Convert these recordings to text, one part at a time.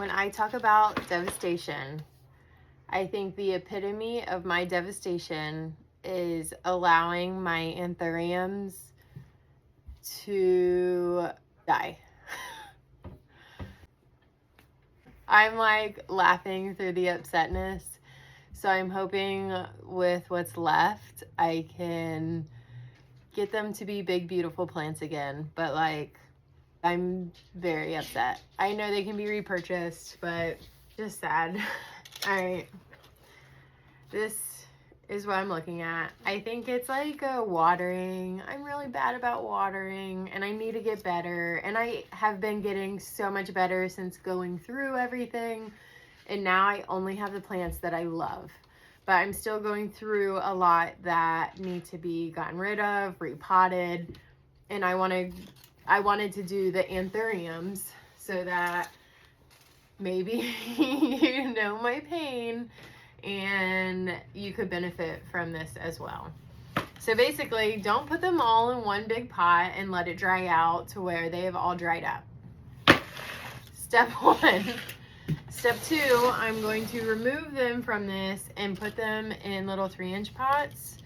When I talk about devastation, I think the epitome of my devastation is allowing my Anthuriums to die. I'm like laughing through the upsetness. So I'm hoping with what's left, I can get them to be big, beautiful plants again. But like, I'm very upset. I know they can be repurchased, but just sad. All right. This is what I'm looking at. I think it's like a watering. I'm really bad about watering and I need to get better. And I have been getting so much better since going through everything. And now I only have the plants that I love. But I'm still going through a lot that need to be gotten rid of, repotted. And I wanted to do the Anthuriums so that maybe you know my pain and you could benefit from this as well. So basically, don't put them all in one big pot and let it dry out to where they have all dried up. Step 1. Step 2, I'm going to remove them from this and put them in little 3-inch pots.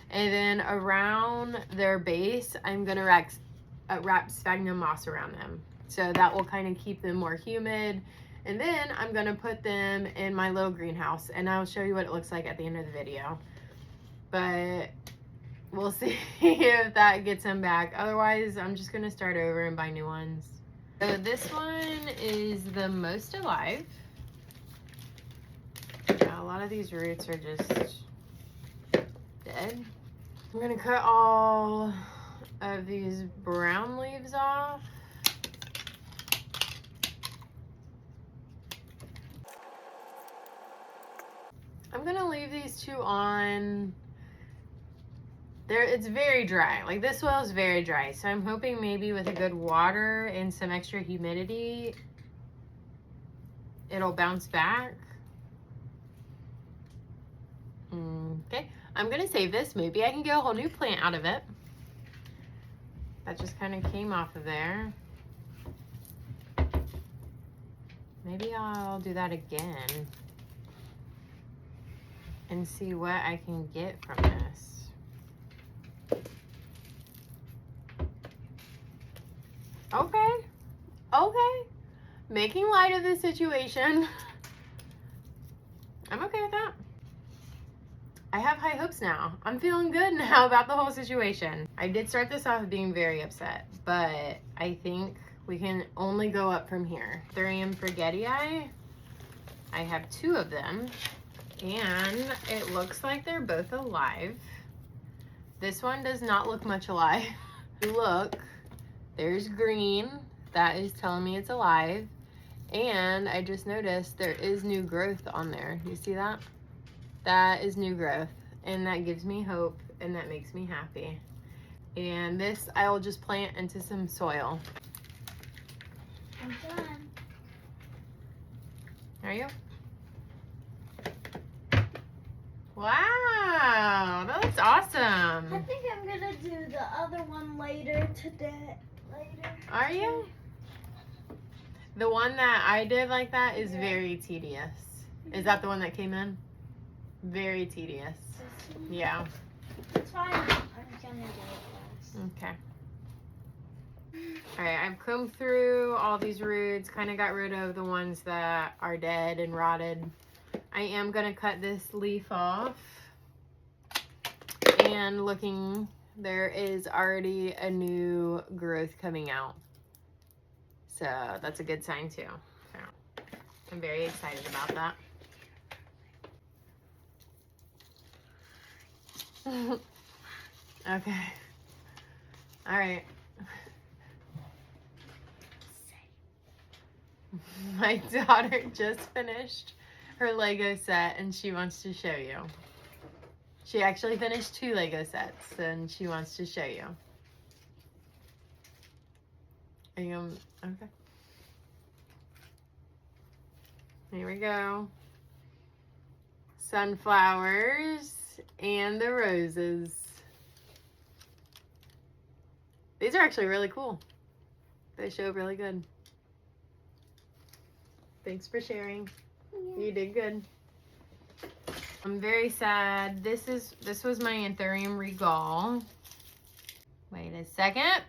And then around their base, I'm going to wrap sphagnum moss around them. So that will kind of keep them more humid. And then I'm going to put them in my little greenhouse. And I'll show you what it looks like at the end of the video. But we'll see if that gets them back. Otherwise, I'm just going to start over and buy new ones. So this one is the most alive. Yeah, a lot of these roots are just dead. I'm going to cut all of these brown leaves off. I'm going to leave these two on. It's very dry. Like this soil is very dry. So I'm hoping maybe with a good water and some extra humidity, it'll bounce back. Okay, I'm gonna save this. Maybe I can get a whole new plant out of it. That just kind of came off of there. Maybe I'll do that again and see what I can get from this. Okay, okay. Making light of the situation. I'm okay with that. I have high hopes now. I'm feeling good now about the whole situation. I did start this off being very upset, but I think we can only go up from here. Anthurium forgetii. I have 2 of them, and it looks like they're both alive. This one does not look much alive. Look, there's green. That is telling me it's alive. And I just noticed there is new growth on there. You see that? That is new growth, and that gives me hope, and that makes me happy. And this I will just plant into some soil. I'm done. Are you? Wow, that looks awesome. I think I'm gonna do the other one later today. Are you? The one that I did like that is very tedious. Is that the one that came in? Very tedious. Yeah. It's fine. I'm gonna do it fast. Okay. All right, I've combed through all these roots, kind of got rid of the ones that are dead and rotted. I am gonna cut this leaf off. And looking, there is already a new growth coming out. So that's a good sign too. So I'm very excited about that. Okay. All right. My daughter just finished her Lego set and she wants to show you. She actually finished 2 Lego sets and she wants to show you. Are you okay? Here we go. Sunflowers and the roses. These are actually really cool. They show really good. Thanks for sharing. Yeah. You did good. I'm very sad. This was my Anthurium regal. Wait a second.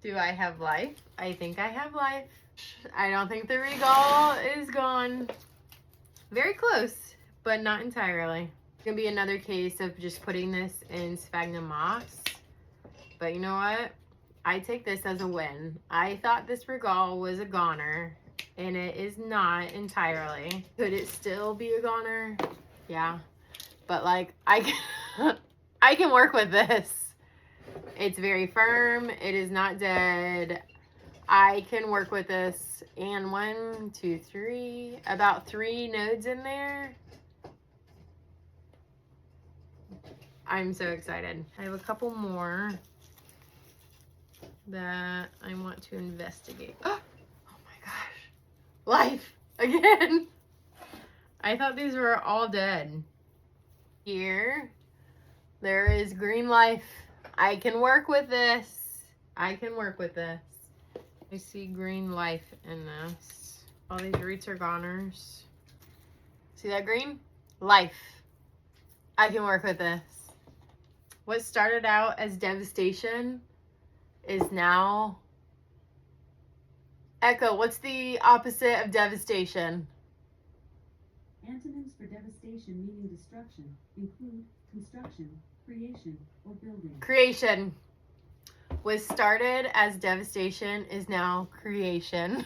Do I have life? I think I have life. I don't think the regal is gone. Very close, but not entirely. It's gonna be another case of just putting this in sphagnum moss. But you know what? I take this as a win. I thought this regal was a goner, and it is not entirely. Could it still be a goner? Yeah. But like, I can work with this. It's very firm. It is not dead. I can work with this. And 1, 2, 3, about 3 nodes in there. I'm so excited. I have a couple more that I want to investigate. Oh my gosh. Life again. I thought these were all dead. Here, there is green life. I can work with this. I can work with this. I see green life in this. All these roots are goners. See that green? Life. I can work with this. What started out as devastation is now Echo. What's the opposite of devastation? Antonyms for devastation meaning destruction include construction, creation, or building. Creation. What started as devastation is now creation.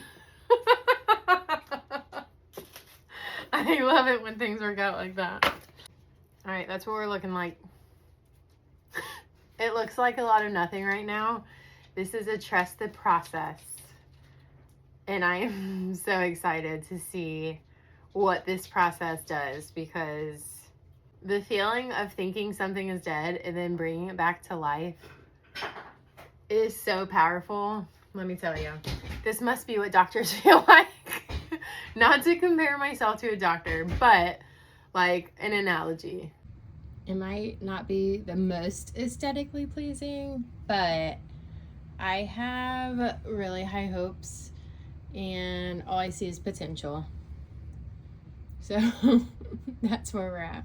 I love it when things work out like that. All right, that's what we're looking like. It looks like a lot of nothing right now. This is a trust the process. And I am so excited to see what this process does, because the feeling of thinking something is dead and then bringing it back to life is so powerful. Let me tell you, this must be what doctors feel like. Not to compare myself to a doctor, but like an analogy. It might not be the most aesthetically pleasing, but I have really high hopes and all I see is potential. So that's where we're at.